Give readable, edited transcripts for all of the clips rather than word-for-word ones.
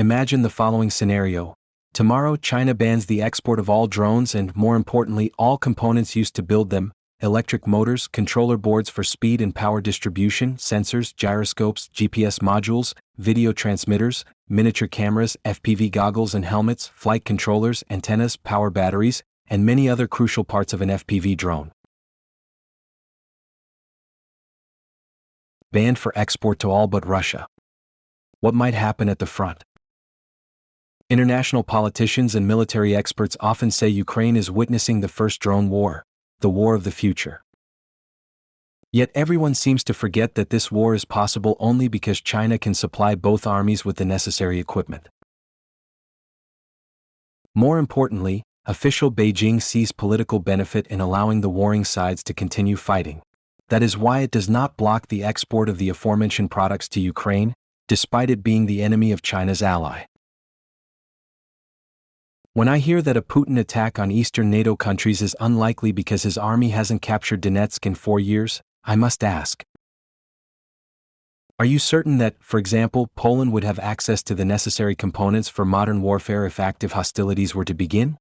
Imagine the following scenario. Tomorrow, China bans the export of all drones and, more importantly, all components used to build them: electric motors, controller boards for speed and power distribution, sensors, gyroscopes, GPS modules, video transmitters, miniature cameras, FPV goggles and helmets, flight controllers, antennas, power batteries, and many other crucial parts of an FPV drone. Banned for export to all but Russia. What might happen at the front? International politicians and military experts often say Ukraine is witnessing the first drone war, the war of the future. Yet everyone seems to forget that this war is possible only because China can supply both armies with the necessary equipment. More importantly, official Beijing sees political benefit in allowing the warring sides to continue fighting. That is why it does not block the export of the aforementioned products to Ukraine, despite it being the enemy of China's ally. When I hear that a Putin attack on eastern NATO countries is unlikely because his army hasn't captured Donetsk in 4 years, I must ask: are you certain that, for example, Poland would have access to the necessary components for modern warfare if active hostilities were to begin?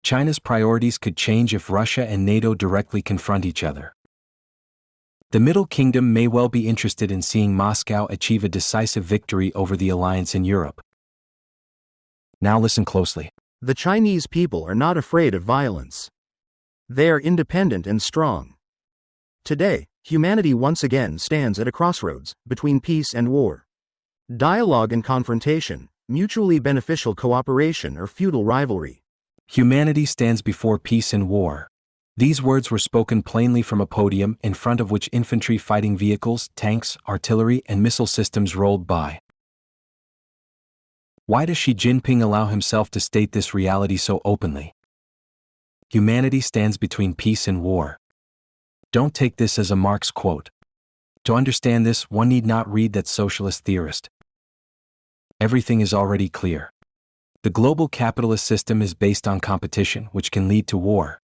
China's priorities could change if Russia and NATO directly confront each other. The Middle Kingdom may well be interested in seeing Moscow achieve a decisive victory over the alliance in Europe. Now listen closely. The Chinese people are not afraid of violence. They are independent and strong. Today, humanity once again stands at a crossroads between peace and war. Dialogue and confrontation, mutually beneficial cooperation or feudal rivalry. Humanity stands before peace and war. These words were spoken plainly from a podium in front of which infantry fighting vehicles, tanks, artillery, and missile systems rolled by. Why does Xi Jinping allow himself to state this reality so openly? Humanity stands between peace and war. Don't take this as a Marx quote. To understand this, one need not read that socialist theorist. Everything is already clear. The global capitalist system is based on competition, which can lead to war.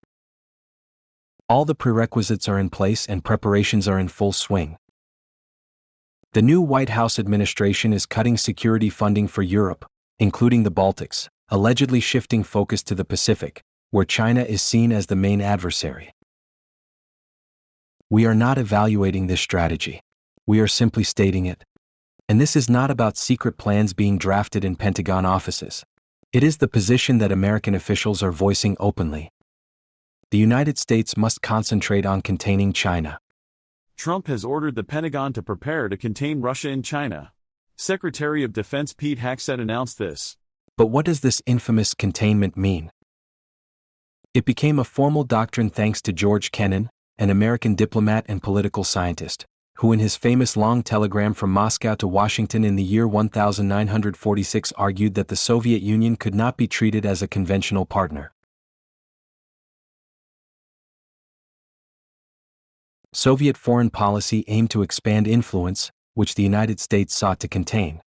All the prerequisites are in place and preparations are in full swing. The new White House administration is cutting security funding for Europe, including the Baltics, allegedly shifting focus to the Pacific, where China is seen as the main adversary. We are not evaluating this strategy. We are simply stating it. And this is not about secret plans being drafted in Pentagon offices. It is the position that American officials are voicing openly. The United States must concentrate on containing China. Trump has ordered the Pentagon to prepare to contain Russia and China. Secretary of Defense Pete Hegseth announced this. But what does this infamous containment mean? It became a formal doctrine thanks to George Kennan, an American diplomat and political scientist, who in his famous long telegram from Moscow to Washington in the year 1946 argued that the Soviet Union could not be treated as a conventional partner. Soviet foreign policy aimed to expand influence, which the United States sought to contain.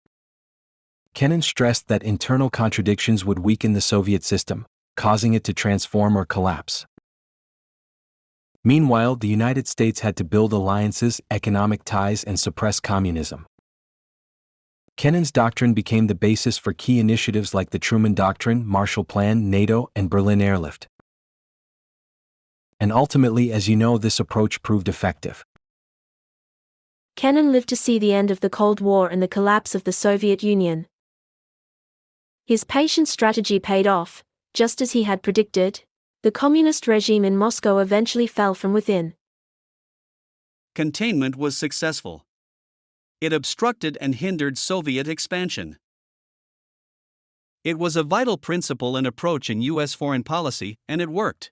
Kennan stressed that internal contradictions would weaken the Soviet system, causing it to transform or collapse. Meanwhile, the United States had to build alliances, economic ties, and suppress communism. Kennan's doctrine became the basis for key initiatives like the Truman Doctrine, Marshall Plan, NATO, and Berlin Airlift. And ultimately, as you know, this approach proved effective. Kennan lived to see the end of the Cold War and the collapse of the Soviet Union. His patient strategy paid off, just as he had predicted. The communist regime in Moscow eventually fell from within. Containment was successful. It obstructed and hindered Soviet expansion. It was a vital principle and approach in U.S. foreign policy, and it worked.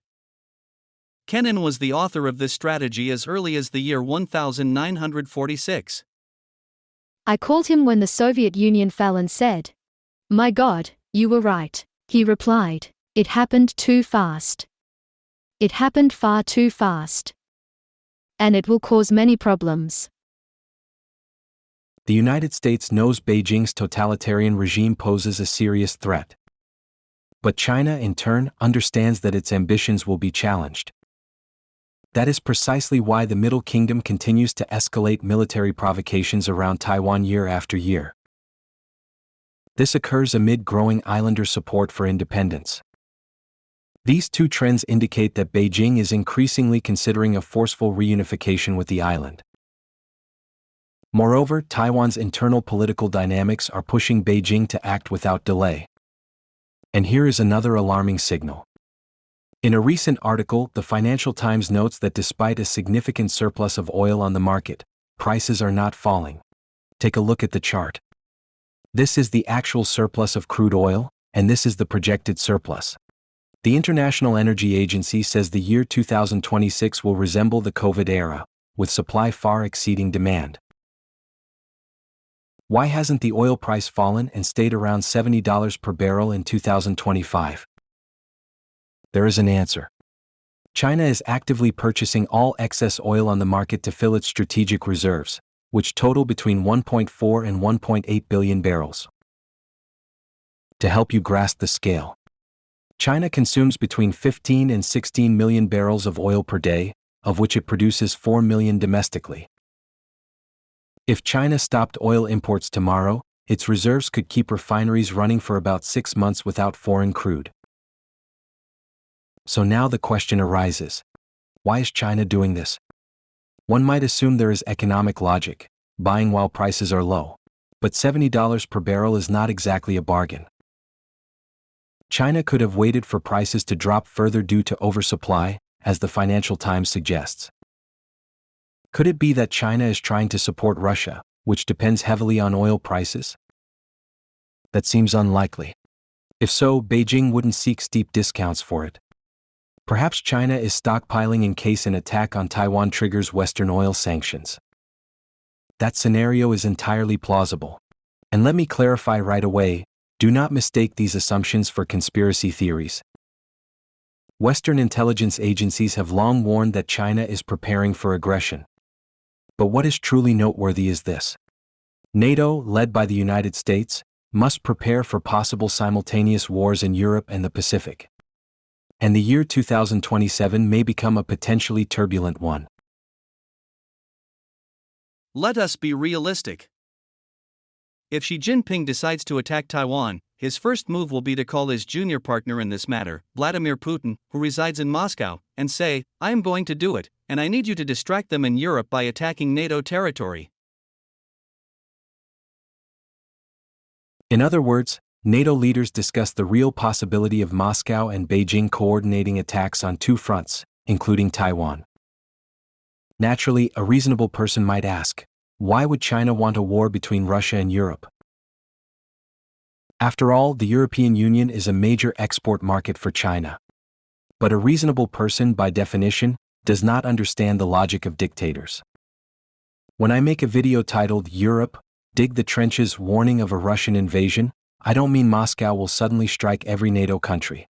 Kennan was the author of this strategy as early as the year 1946. I called him when the Soviet Union fell and said, "My God, you were right." He replied, "It happened too fast. It happened far too fast. And it will cause many problems." The United States knows Beijing's totalitarian regime poses a serious threat. But China, in turn, understands that its ambitions will be challenged. That is precisely why the Middle Kingdom continues to escalate military provocations around Taiwan year after year. This occurs amid growing islander support for independence. These two trends indicate that Beijing is increasingly considering a forceful reunification with the island. Moreover, Taiwan's internal political dynamics are pushing Beijing to act without delay. And here is another alarming signal. In a recent article, the Financial Times notes that despite a significant surplus of oil on the market, prices are not falling. Take a look at the chart. This is the actual surplus of crude oil, and this is the projected surplus. The International Energy Agency says the year 2026 will resemble the COVID era, with supply far exceeding demand. Why hasn't the oil price fallen and stayed around $70 per barrel in 2025? There is an answer. China is actively purchasing all excess oil on the market to fill its strategic reserves, which total between 1.4 and 1.8 billion barrels. To help you grasp the scale, China consumes between 15 and 16 million barrels of oil per day, of which it produces 4 million domestically. If China stopped oil imports tomorrow, its reserves could keep refineries running for about 6 months without foreign crude. So now the question arises: why is China doing this? One might assume there is economic logic, buying while prices are low. But $70 per barrel is not exactly a bargain. China could have waited for prices to drop further due to oversupply, as the Financial Times suggests. Could it be that China is trying to support Russia, which depends heavily on oil prices? That seems unlikely. If so, Beijing wouldn't seek steep discounts for it. Perhaps China is stockpiling in case an attack on Taiwan triggers Western oil sanctions. That scenario is entirely plausible. And let me clarify right away, do not mistake these assumptions for conspiracy theories. Western intelligence agencies have long warned that China is preparing for aggression. But what is truly noteworthy is this: NATO, led by the United States, must prepare for possible simultaneous wars in Europe and the Pacific. And the year 2027 may become a potentially turbulent one. Let us be realistic. If Xi Jinping decides to attack Taiwan, his first move will be to call his junior partner in this matter, Vladimir Putin, who resides in Moscow, and say, "I am going to do it, and I need you to distract them in Europe by attacking NATO territory." In other words, NATO leaders discussed the real possibility of Moscow and Beijing coordinating attacks on two fronts, including Taiwan. Naturally, a reasonable person might ask, why would China want a war between Russia and Europe? After all, the European Union is a major export market for China. But a reasonable person, by definition, does not understand the logic of dictators. When I make a video titled "Europe, Dig the Trenches: Warning of a Russian Invasion," I don't mean Moscow will suddenly strike every NATO country.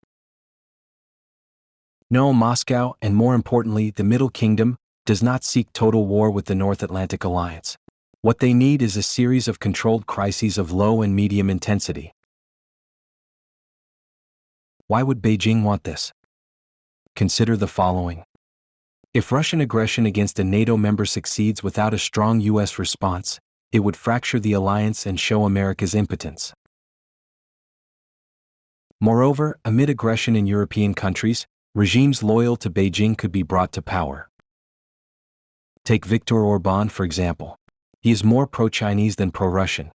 No, Moscow, and more importantly, the Middle Kingdom, does not seek total war with the North Atlantic Alliance. What they need is a series of controlled crises of low and medium intensity. Why would Beijing want this? Consider the following. If Russian aggression against a NATO member succeeds without a strong U.S. response, it would fracture the alliance and show America's impotence. Moreover, amid aggression in European countries, regimes loyal to Beijing could be brought to power. Take Viktor Orbán, for example. He is more pro-Chinese than pro-Russian.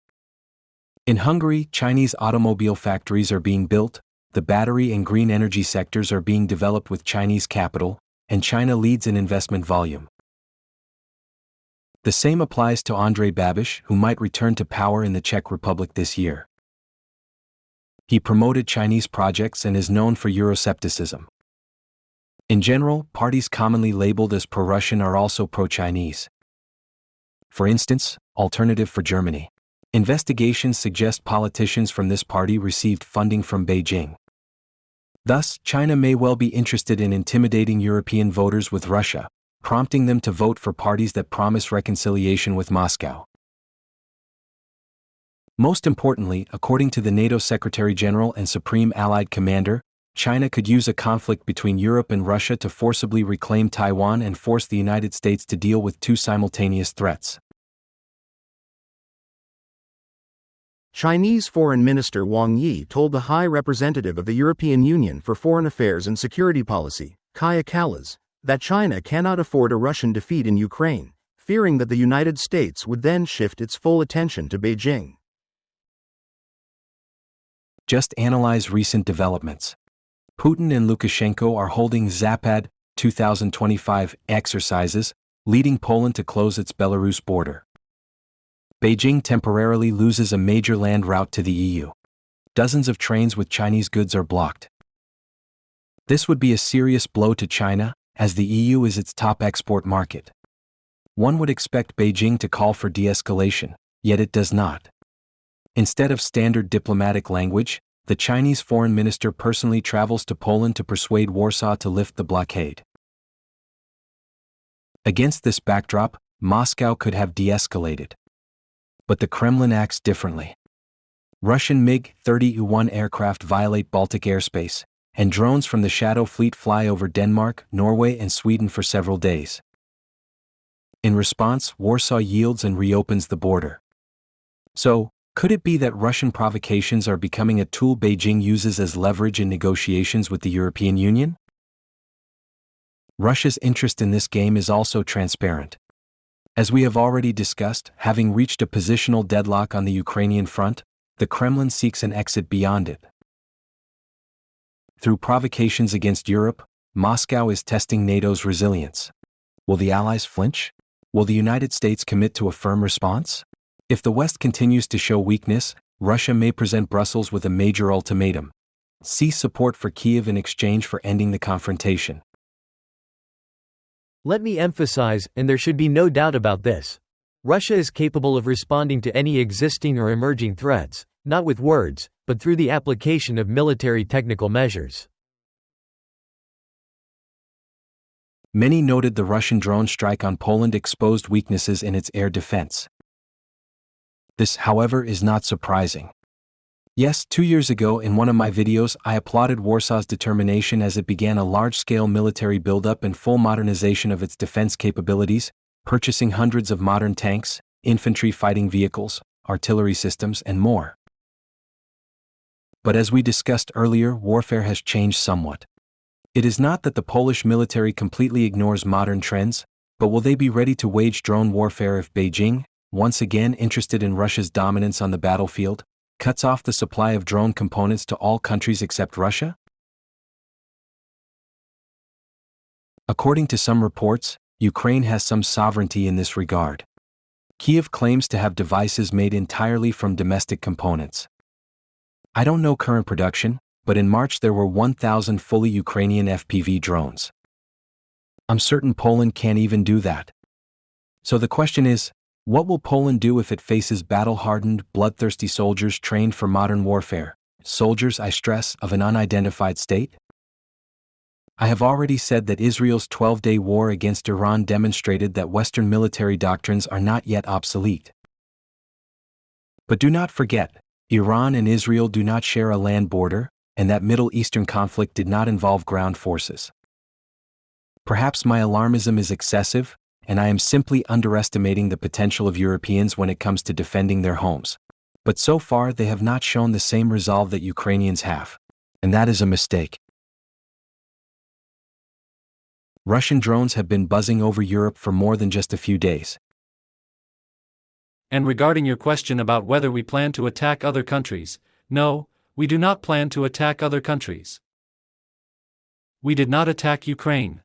In Hungary, Chinese automobile factories are being built, the battery and green energy sectors are being developed with Chinese capital, and China leads in investment volume. The same applies to Andrej Babiš, who might return to power in the Czech Republic this year. He promoted Chinese projects and is known for Euroscepticism. In general, parties commonly labeled as pro-Russian are also pro-Chinese. For instance, Alternative for Germany. Investigations suggest politicians from this party received funding from Beijing. Thus, China may well be interested in intimidating European voters with Russia, prompting them to vote for parties that promise reconciliation with Moscow. Most importantly, according to the NATO Secretary General and Supreme Allied Commander, China could use a conflict between Europe and Russia to forcibly reclaim Taiwan and force the United States to deal with two simultaneous threats. Chinese Foreign Minister Wang Yi told the High Representative of the European Union for Foreign Affairs and Security Policy, Kaja Kallas, that China cannot afford a Russian defeat in Ukraine, fearing that the United States would then shift its full attention to Beijing. Just analyze recent developments. Putin and Lukashenko are holding Zapad 2025 exercises, leading Poland to close its Belarus border. Beijing temporarily loses a major land route to the EU. Dozens of trains with Chinese goods are blocked. This would be a serious blow to China, as the EU is its top export market. One would expect Beijing to call for de-escalation, yet it does not. Instead of standard diplomatic language, the Chinese foreign minister personally travels to Poland to persuade Warsaw to lift the blockade. Against this backdrop, Moscow could have de-escalated. But the Kremlin acts differently. Russian MiG-31 aircraft violate Baltic airspace, and drones from the Shadow Fleet fly over Denmark, Norway, and Sweden for several days. In response, Warsaw yields and reopens the border. So, could it be that Russian provocations are becoming a tool Beijing uses as leverage in negotiations with the European Union? Russia's interest in this game is also transparent. As we have already discussed, having reached a positional deadlock on the Ukrainian front, the Kremlin seeks an exit beyond it. Through provocations against Europe, Moscow is testing NATO's resilience. Will the Allies flinch? Will the United States commit to a firm response? If the West continues to show weakness, Russia may present Brussels with a major ultimatum: cease support for Kyiv in exchange for ending the confrontation. Let me emphasize, and there should be no doubt about this. Russia is capable of responding to any existing or emerging threats, not with words, but through the application of military technical measures. Many noted the Russian drone strike on Poland exposed weaknesses in its air defense. This, however, is not surprising. Yes, 2 years ago in one of my videos I applauded Warsaw's determination as it began a large-scale military buildup and full modernization of its defense capabilities, purchasing hundreds of modern tanks, infantry fighting vehicles, artillery systems, and more. But as we discussed earlier, warfare has changed somewhat. It is not that the Polish military completely ignores modern trends, but will they be ready to wage drone warfare if Beijing, once again interested in Russia's dominance on the battlefield, cuts off the supply of drone components to all countries except Russia? According to some reports, Ukraine has some sovereignty in this regard. Kyiv claims to have devices made entirely from domestic components. I don't know current production, but in March there were 1,000 fully Ukrainian FPV drones. I'm certain Poland can't even do that. So the question is, what will Poland do if it faces battle-hardened, bloodthirsty soldiers trained for modern warfare, soldiers, I stress, of an unidentified state? I have already said that Israel's 12-day war against Iran demonstrated that Western military doctrines are not yet obsolete. But do not forget, Iran and Israel do not share a land border, and that Middle Eastern conflict did not involve ground forces. Perhaps my alarmism is excessive, and I am simply underestimating the potential of Europeans when it comes to defending their homes. But so far they have not shown the same resolve that Ukrainians have. And that is a mistake. Russian drones have been buzzing over Europe for more than just a few days. And regarding your question about whether we plan to attack other countries, no, we do not plan to attack other countries. We did not attack Ukraine.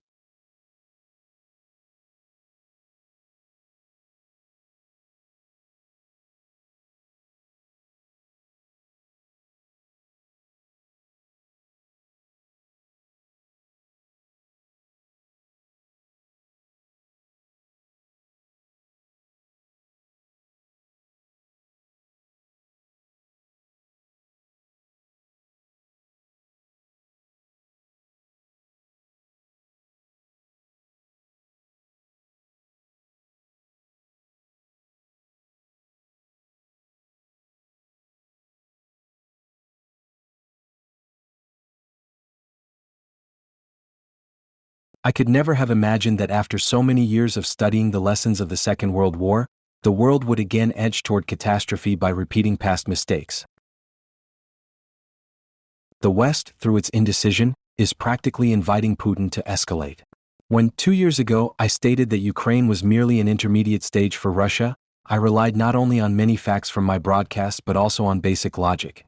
I could never have imagined that after so many years of studying the lessons of the Second World War, the world would again edge toward catastrophe by repeating past mistakes. The West, through its indecision, is practically inviting Putin to escalate. When 2 years ago I stated that Ukraine was merely an intermediate stage for Russia, I relied not only on many facts from my broadcasts but also on basic logic.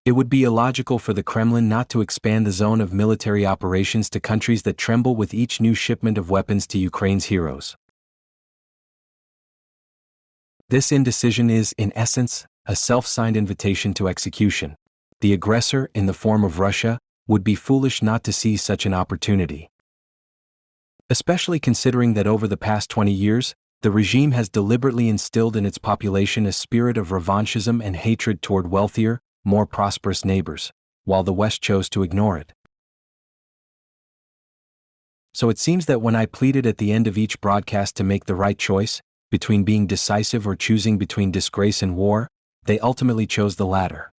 It would be illogical for the Kremlin not to expand the zone of military operations to countries that tremble with each new shipment of weapons to Ukraine's heroes. This indecision is, in essence, a self-signed invitation to execution. The aggressor, in the form of Russia, would be foolish not to seize such an opportunity. Especially considering that over the past 20 years, the regime has deliberately instilled in its population a spirit of revanchism and hatred toward wealthier, more prosperous neighbors, while the West chose to ignore it. So it seems that when I pleaded at the end of each broadcast to make the right choice, between being decisive or choosing between disgrace and war, they ultimately chose the latter.